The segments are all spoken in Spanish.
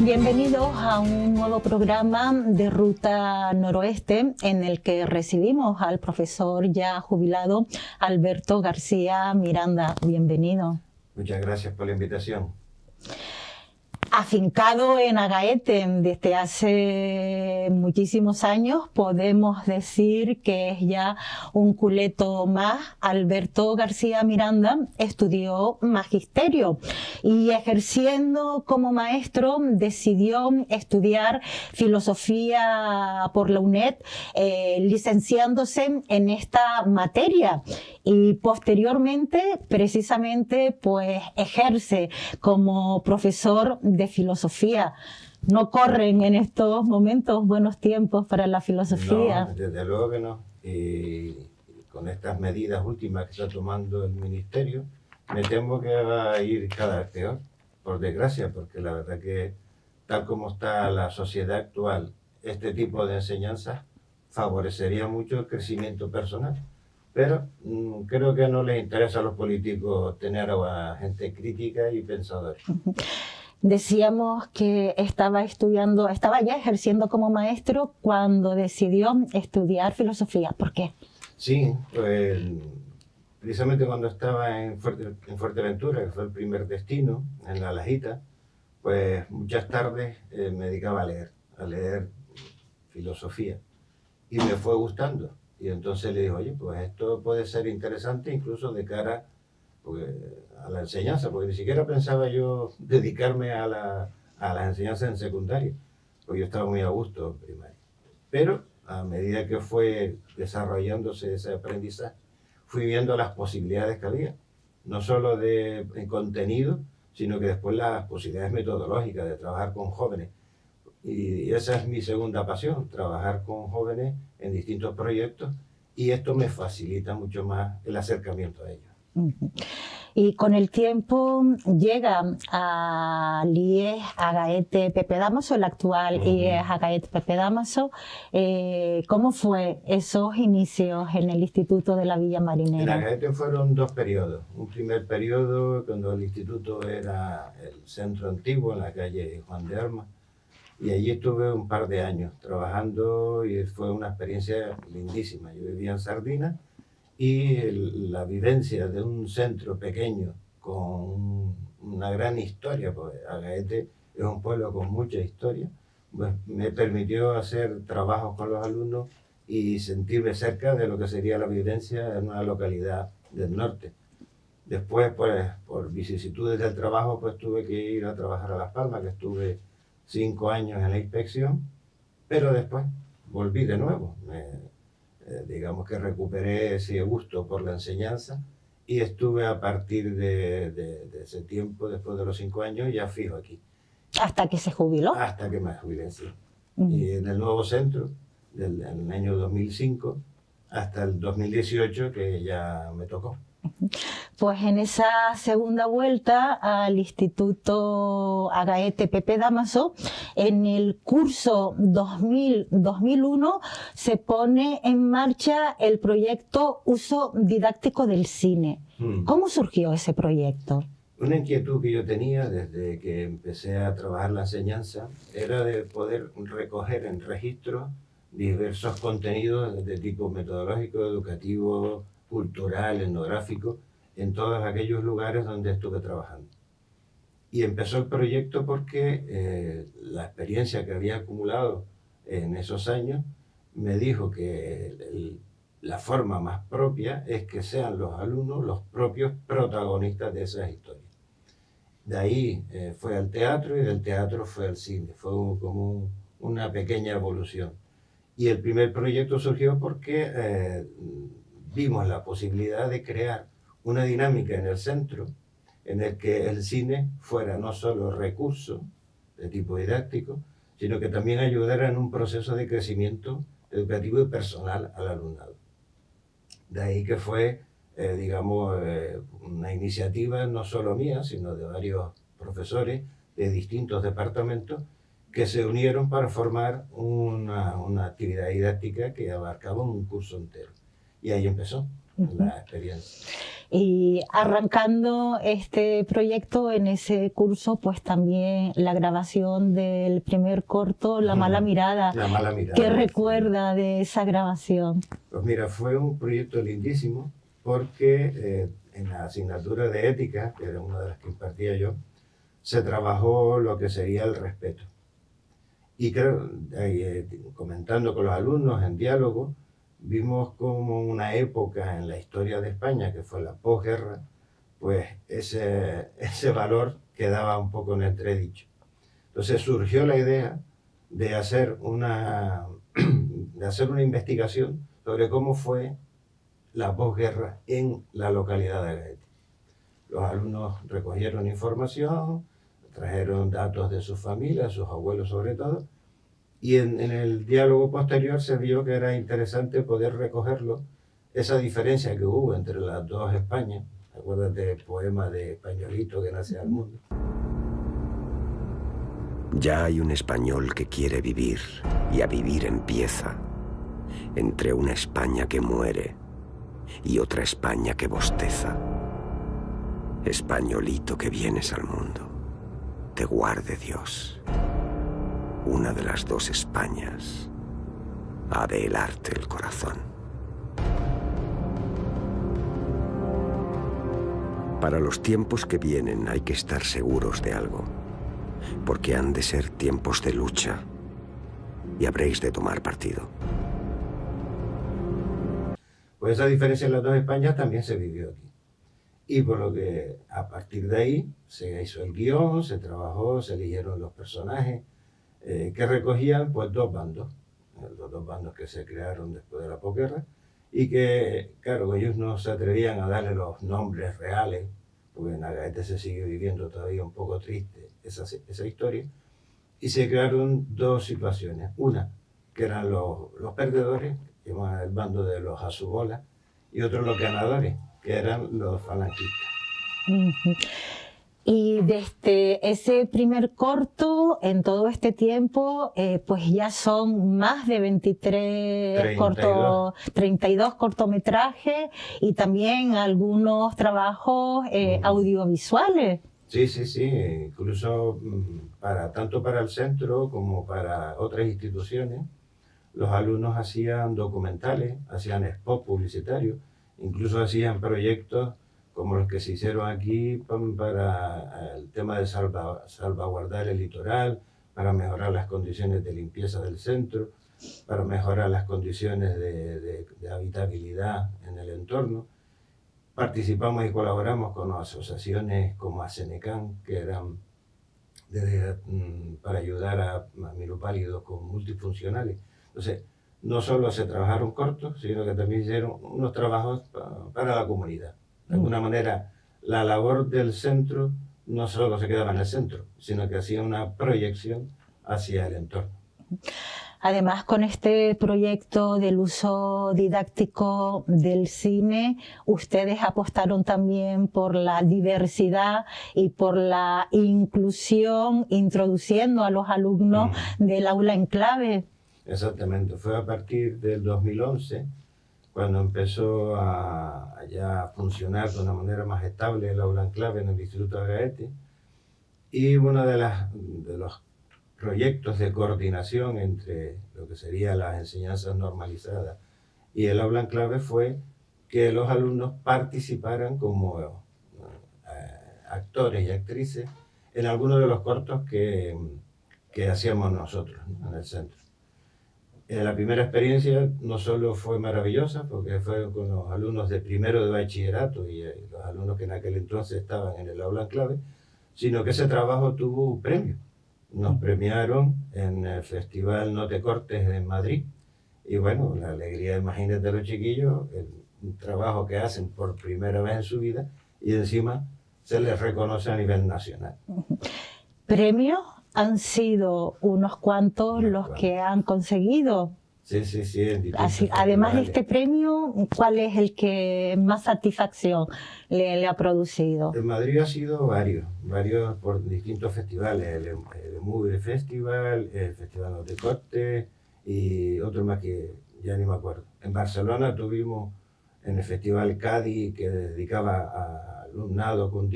Bienvenidos a un nuevo programa de Ruta Noroeste en el que recibimos al profesor ya jubilado Alberto García Miranda. Bienvenido. Muchas gracias por la invitación. Afincado en Agaete desde hace muchísimos años, podemos decir que es ya un culeto más. Alberto García Miranda estudió magisterio y ejerciendo como maestro decidió estudiar filosofía por la UNED, licenciándose en esta materia y posteriormente precisamente pues ejerce como profesor de filosofía. ¿No corren en estos momentos buenos tiempos para la filosofía? No, desde luego que no. Y con estas medidas últimas que está tomando el ministerio, me temo que va a ir cada vez peor, por desgracia, porque la verdad que tal como está la sociedad actual, este tipo de enseñanzas favorecería mucho el crecimiento personal. Pero creo que no les interesa a los políticos tener a gente crítica y pensadora. Decíamos que estaba ya ejerciendo como maestro cuando decidió estudiar filosofía. ¿Por qué? Sí, pues precisamente cuando estaba en Fuerteventura, que fue el primer destino, en La Lajita, pues muchas tardes me dedicaba a leer filosofía, y me fue gustando. Y entonces le dije, oye, pues esto puede ser interesante incluso de cara a la enseñanza, porque ni siquiera pensaba yo dedicarme a las enseñanzas en secundaria, porque yo estaba muy a gusto en primaria. Pero a medida que fue desarrollándose ese aprendizaje, fui viendo las posibilidades que había, no solo en contenido, sino que después las posibilidades metodológicas de trabajar con jóvenes. Y esa es mi segunda pasión, trabajar con jóvenes en distintos proyectos, y esto me facilita mucho más el acercamiento a ellos. Y con el tiempo llega al IES Agaete Pepe Dámaso, el actual IES Agaete Pepe Dámaso. ¿Cómo fue esos inicios en el Instituto de la Villa Marinera? En Agaete fueron dos periodos. Un primer periodo cuando el instituto era el centro antiguo en la calle Juan de Armas, y allí estuve un par de años trabajando y fue una experiencia lindísima. Yo vivía en Sardina y la vivencia de un centro pequeño con una gran historia, porque Agaete es un pueblo con mucha historia, pues me permitió hacer trabajos con los alumnos y sentirme cerca de lo que sería la vivencia en una localidad del norte. Después, pues, por vicisitudes del trabajo, pues tuve que ir a trabajar a Las Palmas, que estuve 5 años en la inspección, pero después volví de nuevo. Digamos que recuperé ese gusto por la enseñanza y estuve a partir de ese tiempo, después de los 5 años, ya fijo aquí. ¿Hasta que se jubiló? Hasta que me jubilé, sí. Y en el nuevo centro, en el año 2005 hasta el 2018, que ya me tocó. Pues en esa segunda vuelta al Instituto Agaete Pepe Dámaso, en el curso 2000-2001 se pone en marcha el proyecto Uso Didáctico del Cine. ¿Cómo surgió ese proyecto? Una inquietud que yo tenía desde que empecé a trabajar la enseñanza era de poder recoger en registro diversos contenidos de tipo metodológico, educativo, cultural, etnográfico, en todos aquellos lugares donde estuve trabajando. Y empezó el proyecto porque la experiencia que había acumulado en esos años me dijo que la forma más propia es que sean los alumnos los propios protagonistas de esas historias. De ahí fue al teatro y del teatro fue al cine. Fue como una pequeña evolución. Y el primer proyecto surgió porque vimos la posibilidad de crear una dinámica en el centro en el que el cine fuera no solo recurso de tipo didáctico, sino que también ayudara en un proceso de crecimiento educativo y personal al alumnado. De ahí que fue, una iniciativa no solo mía, sino de varios profesores de distintos departamentos que se unieron para formar una actividad didáctica que abarcaba un curso entero. Y ahí empezó. la experiencia. Y arrancando este proyecto, en ese curso, pues también la grabación del primer corto, La Mala Mirada. La Mala Mirada. ¿Qué recuerda de esa grabación? Pues mira, fue un proyecto lindísimo porque en la asignatura de ética, que era una de las que impartía yo, se trabajó lo que sería el respeto. Y creo, comentando con los alumnos en diálogo, vimos como una época en la historia de España, que fue la posguerra, pues ese valor quedaba un poco en entredicho. Entonces surgió la idea de hacer una investigación sobre cómo fue la posguerra en la localidad de Agaete. Los alumnos recogieron información, trajeron datos de sus familias, sus abuelos sobre todo, y en el diálogo posterior se vio que era interesante poder recogerlo, esa diferencia que hubo entre las dos Españas. Acuérdate del poema de Españolito que nace al mundo. Ya hay un español que quiere vivir y a vivir empieza, entre una España que muere y otra España que bosteza. Españolito que vienes al mundo, te guarde Dios. Una de las dos Españas ha de helarte el corazón. Para los tiempos que vienen hay que estar seguros de algo, porque han de ser tiempos de lucha y habréis de tomar partido. Pues esa diferencia en las dos Españas también se vivió aquí. Y por lo que a partir de ahí se hizo el guión, se trabajó, se eligieron los personajes, que recogían pues dos bandos, los dos bandos que se crearon después de la posguerra, y que, claro, ellos no se atrevían a darle los nombres reales, porque en Agaete se sigue viviendo todavía un poco triste esa historia, y se crearon dos situaciones. Una, que eran los perdedores, que llamaban el bando de los azubolas, y otro los ganadores, que eran los falangistas. Y desde ese primer corto, en todo este tiempo, pues ya son más de 32 cortometrajes y también algunos trabajos audiovisuales. Sí, incluso tanto para el centro como para otras instituciones, los alumnos hacían documentales, hacían spots publicitarios, incluso hacían proyectos como los que se hicieron aquí para el tema de salvaguardar el litoral, para mejorar las condiciones de limpieza del centro, para mejorar las condiciones de habitabilidad en el entorno. Participamos y colaboramos con asociaciones como ASENECAN, que eran para ayudar a minusválidos con multifuncionales. Entonces, no solo se trabajaron cortos, sino que también hicieron unos trabajos para la comunidad. De alguna manera, la labor del centro no solo se quedaba en el centro, sino que hacía una proyección hacia el entorno. Además, con este proyecto del uso didáctico del cine, ustedes apostaron también por la diversidad y por la inclusión, introduciendo a los alumnos del aula en clave. Exactamente, fue a partir del 2011 cuando empezó a ya funcionar de una manera más estable el aula en clave en el Instituto de Agaete, y uno de los proyectos de coordinación entre lo que serían las enseñanzas normalizadas y el aula en clave fue que los alumnos participaran como actores y actrices en algunos de los cortos que hacíamos nosotros, ¿no?, en el centro. La primera experiencia no solo fue maravillosa, porque fue con los alumnos de primero de bachillerato y los alumnos que en aquel entonces estaban en el aula en clave, sino que ese trabajo tuvo un premio. Nos premiaron en el Festival No Te Cortes en Madrid. Y bueno, la alegría, imagínate de los chiquillos, un trabajo que hacen por primera vez en su vida y encima se les reconoce a nivel nacional. ¿Premios? Han sido unos cuantos los que han conseguido. Sí. Además de este premio, ¿cuál es el que más satisfacción le ha producido? En Madrid ha sido varios por distintos festivales, el Movie Festival, el Festival No Te Cortes y otro más que ya ni me acuerdo. En Barcelona tuvimos en el Festival Cádiz, que dedicaba a alumnado con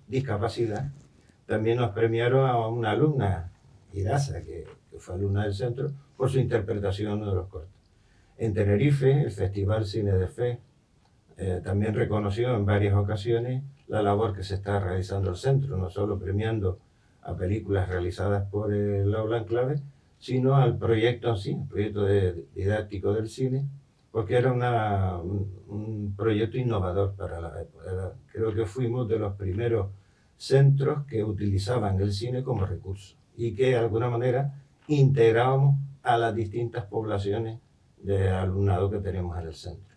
discapacidad, también nos premiaron a una alumna, Irasa, que fue alumna del centro, por su interpretación de uno de los cortos. En Tenerife, el Festival Cine de Fe también reconoció en varias ocasiones la labor que se está realizando el centro, no solo premiando a películas realizadas por el Aula Enclave, sino al proyecto en sí, el proyecto didáctico del cine, porque era un proyecto innovador para la época. Creo que fuimos de los primeros centros que utilizaban el cine como recurso y que de alguna manera integrábamos a las distintas poblaciones de alumnado que tenemos en el centro.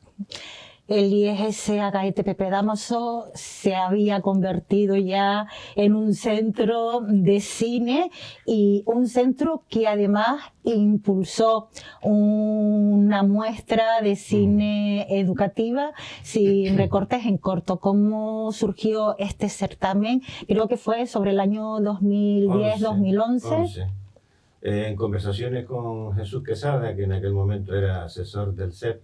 El IES Agaete Pepe Dámaso se había convertido ya en un centro de cine y un centro que además impulsó una muestra de cine educativa sin recortes en corto. ¿Cómo surgió este certamen? Creo que fue sobre el año 2010-2011. En conversaciones con Jesús Quesada, que en aquel momento era asesor del CEP,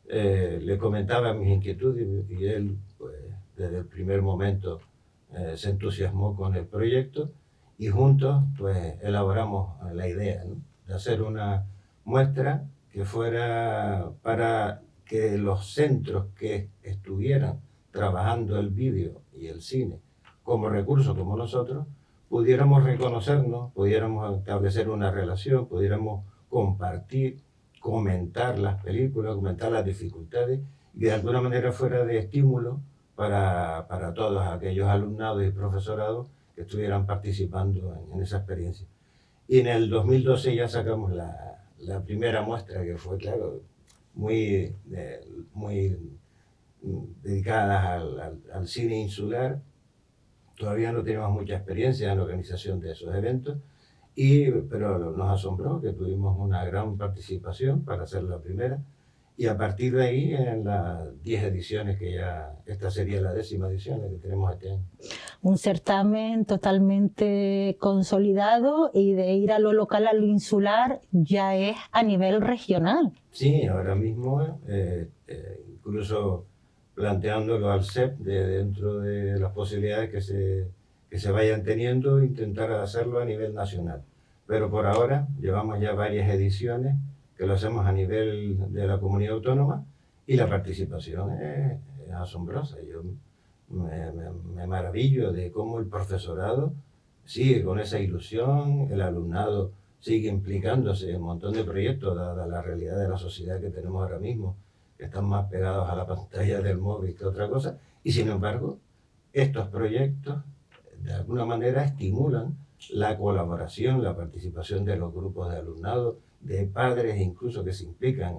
le comentaba mis inquietudes y él, pues, desde el primer momento se entusiasmó con el proyecto y juntos pues, elaboramos la idea, ¿no?, de hacer una muestra que fuera para que los centros que estuvieran trabajando el vídeo y el cine como recurso, como nosotros, pudiéramos reconocernos, pudiéramos establecer una relación, pudiéramos compartir, comentar las películas, comentar las dificultades y de alguna manera fuera de estímulo para todos aquellos alumnados y profesorados que estuvieran participando en esa experiencia. Y en el 2012 ya sacamos la primera muestra, que fue, claro, muy dedicada al cine insular. Todavía no teníamos mucha experiencia en la organización de esos eventos, pero nos asombró que tuvimos una gran participación para hacer la primera, y a partir de ahí, en las 10 ediciones, que ya esta sería la 10ª edición que tenemos este año. Un certamen totalmente consolidado, y de ir a lo local a lo insular ya es a nivel regional. Sí, ahora mismo incluso planteándolo al CEP, dentro de las posibilidades que se vayan teniendo, intentar hacerlo a nivel nacional. Pero por ahora llevamos ya varias ediciones que lo hacemos a nivel de la comunidad autónoma y la participación es asombrosa. Yo me maravillo de cómo el profesorado sigue con esa ilusión, el alumnado sigue implicándose en un montón de proyectos, dada la realidad de la sociedad que tenemos ahora mismo, que están más pegados a la pantalla del móvil que otra cosa, y sin embargo, estos proyectos de alguna manera estimulan la colaboración, la participación de los grupos de alumnado, de padres incluso que se implican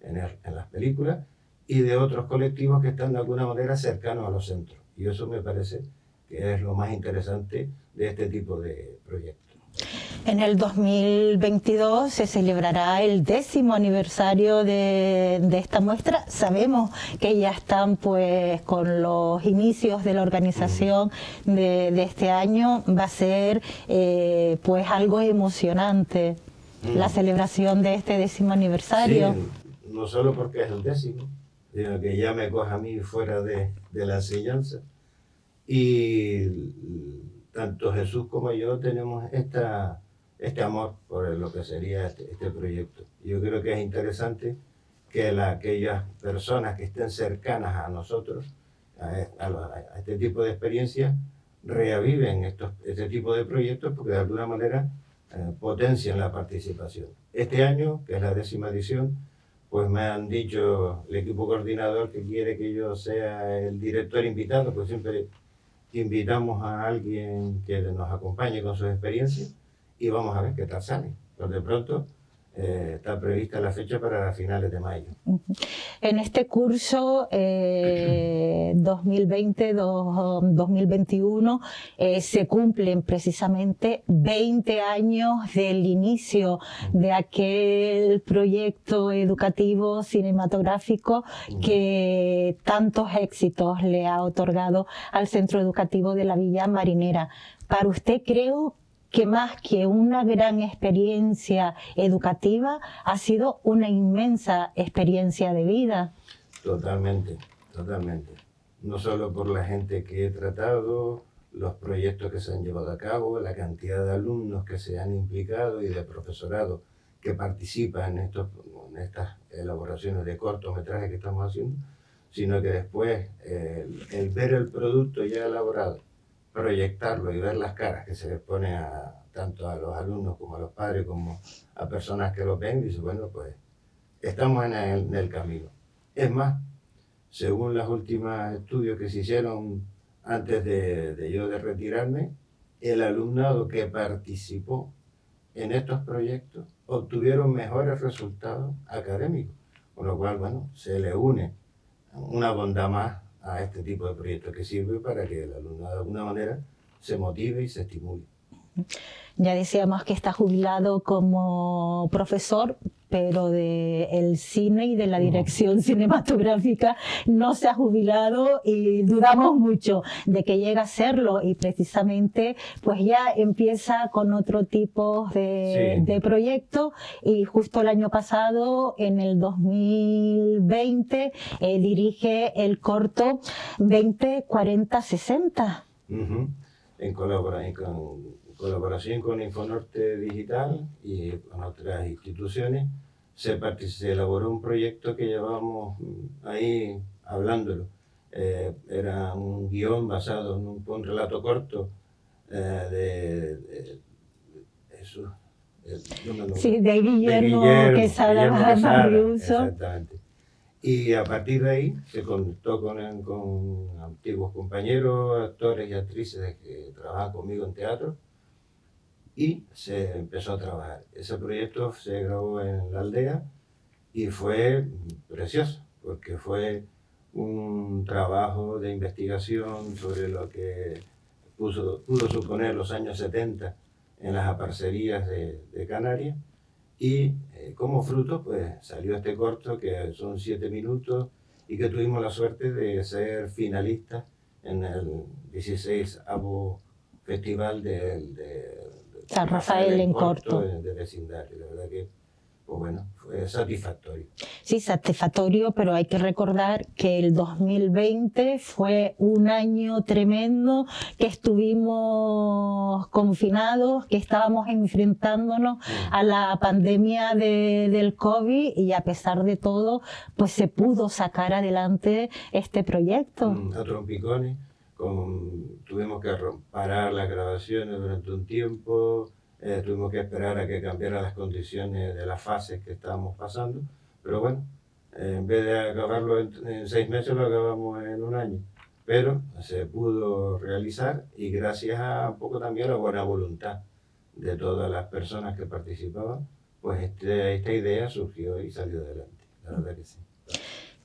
en las películas, y de otros colectivos que están de alguna manera cercanos a los centros. Y eso me parece que es lo más interesante de este tipo de proyectos. En el 2022 se celebrará el 10º aniversario de esta muestra. Sabemos que ya están pues con los inicios de la organización de este año. Va a ser pues algo emocionante la celebración de este 10º aniversario. Sí, no solo porque es el 10º, sino que ya me coge a mí fuera de la enseñanza. Y tanto Jesús como yo tenemos este amor por lo que sería este proyecto. Yo creo que es interesante que aquellas personas que estén cercanas a nosotros, a este tipo de experiencias, reaviven este tipo de proyectos, porque de alguna manera potencian la participación. Este año, que es la 10ª edición, pues me han dicho el equipo coordinador que quiere que yo sea el director invitado, pues siempre invitamos a alguien que nos acompañe con sus experiencias y vamos a ver qué tal sale. Pero de pronto está prevista la fecha para finales de mayo. En este curso 2020-2021 se cumplen precisamente 20 años del inicio de aquel proyecto educativo cinematográfico que tantos éxitos le ha otorgado al Centro Educativo de la Villa Marinera. Para usted, creo que más que una gran experiencia educativa, ha sido una inmensa experiencia de vida. Totalmente, totalmente. No solo por la gente que he tratado, los proyectos que se han llevado a cabo, la cantidad de alumnos que se han implicado y de profesorado que participa en estas elaboraciones de cortometrajes que estamos haciendo, sino que después el ver el producto ya elaborado, proyectarlo y ver las caras que se les pone tanto a los alumnos como a los padres, como a personas que lo ven, dice, bueno, pues estamos en el camino. Es más, según los últimos estudios que se hicieron antes de yo de retirarme, el alumnado que participó en estos proyectos obtuvieron mejores resultados académicos, con lo cual, bueno, se le une una bondad más a este tipo de proyectos que sirve para que el alumnado de alguna manera se motive y se estimule. Ya decíamos que está jubilado como profesor, pero del cine y de la dirección cinematográfica no se ha jubilado y dudamos mucho de que llegue a serlo, y precisamente pues ya empieza con otro tipo de proyecto, y justo el año pasado, en el 2020, dirige el corto 20, 40, 60. En colaboración con Infonorte Digital y con otras instituciones, se elaboró un proyecto que llevábamos ahí hablándolo. Era un guión basado en un relato corto de Guillermo Quesada Barriuso. Exactamente. Y a partir de ahí se contactó con antiguos compañeros, actores y actrices que trabajan conmigo en teatro, y se empezó a trabajar. Ese proyecto se grabó en La Aldea y fue precioso, porque fue un trabajo de investigación sobre lo que pudo suponer los años 70 en las aparcerías de Canarias, y como fruto pues salió este corto que son 7 minutos y que tuvimos la suerte de ser finalistas en el 16º Festival de San Rafael en corto de vecindario. La verdad que pues bueno, fue satisfactorio. Sí, satisfactorio, pero hay que recordar que el 2020 fue un año tremendo, que estuvimos confinados, que estábamos enfrentándonos a la pandemia del COVID, y a pesar de todo, pues se pudo sacar adelante este proyecto. A trompicones, tuvimos que parar las grabaciones durante un tiempo. Tuvimos que esperar a que cambiaran las condiciones de las fases que estábamos pasando, pero bueno, en vez de acabarlo en 6 meses, lo acabamos en 1 año, pero se pudo realizar, y gracias a un poco también a la buena voluntad de todas las personas que participaban, pues esta idea surgió y salió adelante, la verdad que sí.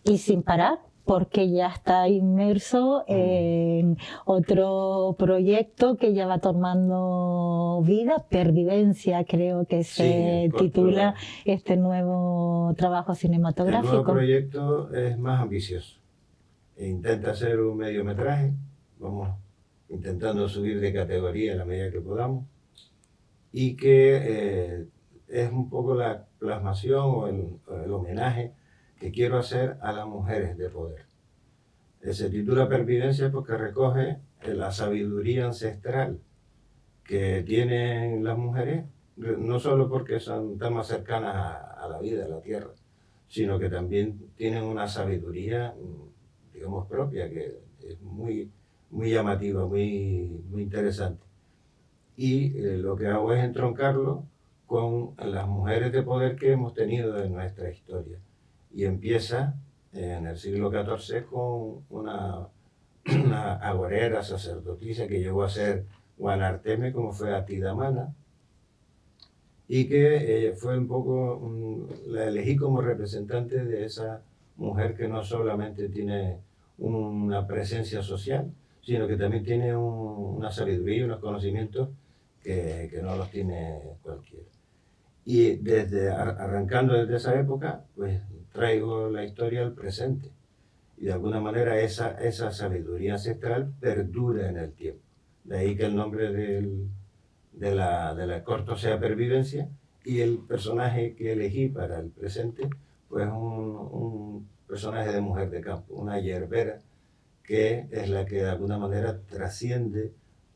Y sin parar, porque ya está inmerso en otro proyecto que ya va tomando vida, Pervivencia, creo que se titula este nuevo trabajo cinematográfico. El nuevo proyecto es más ambicioso. Intenta hacer un mediometraje, vamos intentando subir de categoría en la medida que podamos, y que es un poco la plasmación o el homenaje que quiero hacer a las mujeres de poder. Se titula Pervivencia porque recoge la sabiduría ancestral que tienen las mujeres, no solo porque son tan más cercanas a la vida, a la tierra, sino que también tienen una sabiduría, digamos, propia, que es muy, muy llamativa, muy, muy interesante. Y lo que hago es entroncarlo con las mujeres de poder que hemos tenido en nuestra historia. Y empieza en el siglo XIV con una agorera sacerdotisa que llegó a ser Guanarteme, como fue Atidamana, y que fue un poco, la elegí como representante de esa mujer que no solamente tiene una presencia social, sino que también tiene una sabiduría y unos conocimientos que no los tiene cualquiera. Y arrancando desde esa época, pues traigo la historia al presente. Y de alguna manera esa sabiduría ancestral perdura en el tiempo. De ahí que el nombre de la corto sea Pervivencia, y el personaje que elegí para el presente, pues un personaje de mujer de campo, una yerbera, que es la que de alguna manera trasciende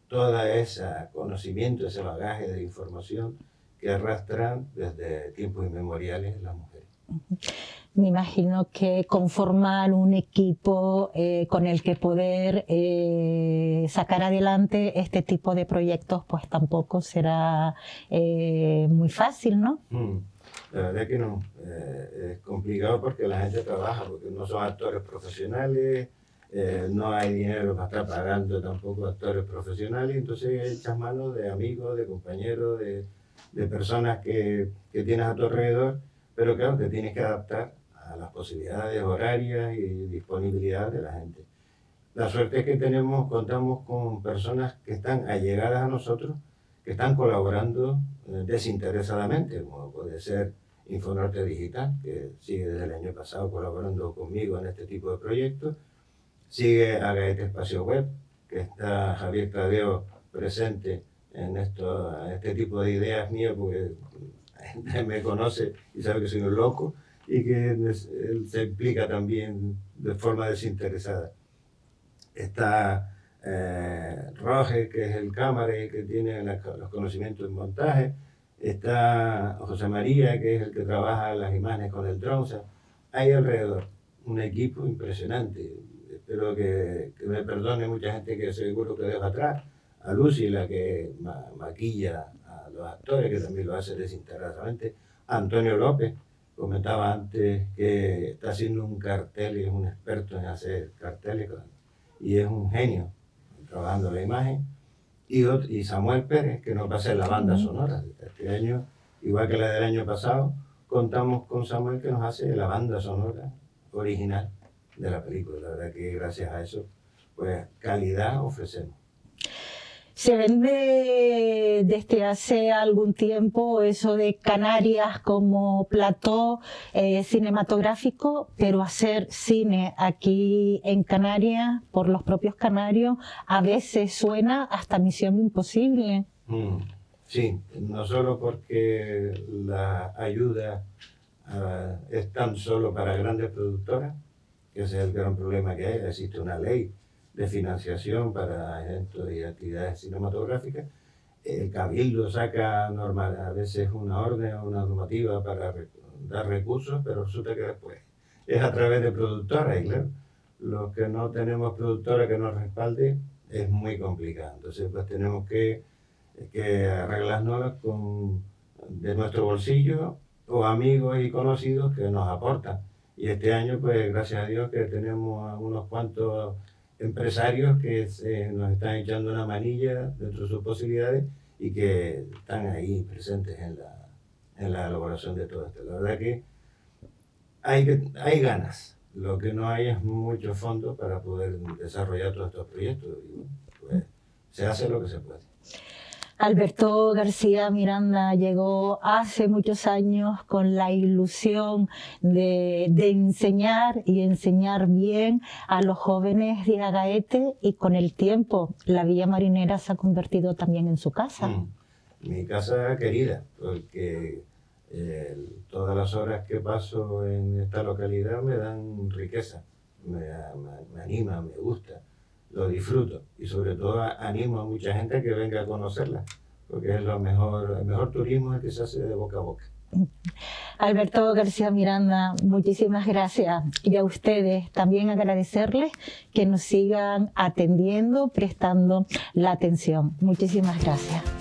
todo ese conocimiento, ese bagaje de información que arrastran desde tiempos inmemoriales las mujeres. Me imagino que conformar un equipo con el que poder sacar adelante este tipo de proyectos pues tampoco será muy fácil, ¿no? La verdad que no. Es complicado porque la gente trabaja, porque no son actores profesionales, no hay dinero para estar pagando tampoco actores profesionales, entonces echas mano de amigos, de compañeros, de personas que tienes a tu alrededor, pero claro, te tienes que adaptar a las posibilidades horarias y disponibilidad de la gente. La suerte es que contamos con personas que están allegadas a nosotros, que están colaborando desinteresadamente, como puede ser Infonorte Digital, que sigue desde el año pasado colaborando conmigo en este tipo de proyectos. Sigue Agaete Espacio Web, que está Javier Tadeo presente en este tipo de ideas mías, porque me conoce y sabe que soy un loco y que él se implica también de forma desinteresada. Está Roge, que es el cámara y que tiene los conocimientos en montaje. Está José María, que es el que trabaja las imágenes con el dron. O sea, hay alrededor un equipo impresionante. Espero que me perdone mucha gente que seguro que dejo atrás. A Lucy, la que maquilla a los actores, que también lo hace desinteresadamente. A Antonio López, comentaba antes que está haciendo un cartel y es un experto en hacer carteles y es un genio trabajando la imagen. Y Samuel Pérez, que nos va a hacer la banda sonora. Este año, igual que la del año pasado, contamos con Samuel, que nos hace la banda sonora original de la película. La verdad que gracias a eso, pues calidad ofrecemos. Se vende desde hace algún tiempo eso de Canarias como plató cinematográfico, pero hacer cine aquí en Canarias, por los propios canarios, a veces suena hasta misión imposible. Sí, no solo porque la ayuda es tan solo para grandes productoras, que ese es el gran problema que hay. Existe una ley de financiación para eventos y actividades cinematográficas. El Cabildo saca a veces una orden o una normativa para dar recursos, pero resulta que después es a través de productoras, y claro, los que no tenemos productora que nos respalde es muy complicado. Entonces pues tenemos que arreglarnos de nuestro bolsillo o amigos y conocidos que nos aportan. Y este año pues gracias a Dios que tenemos unos cuantos empresarios que nos están echando una manilla dentro de sus posibilidades y que están ahí presentes en la elaboración de todo esto. La verdad que hay ganas, lo que no hay es mucho fondo para poder desarrollar todos estos proyectos y pues se hace lo que se puede. Alberto García Miranda llegó hace muchos años con la ilusión de enseñar y enseñar bien a los jóvenes de Agaete, y con el tiempo la Villa Marinera se ha convertido también en su casa. Mi casa querida, porque todas las horas que paso en esta localidad me dan riqueza, me anima, me gusta. Lo disfruto y sobre todo animo a mucha gente a que venga a conocerla, porque es el mejor turismo el que se hace de boca a boca. Alberto García Miranda, muchísimas gracias, y a ustedes también agradecerles que nos sigan atendiendo, prestando la atención. Muchísimas gracias.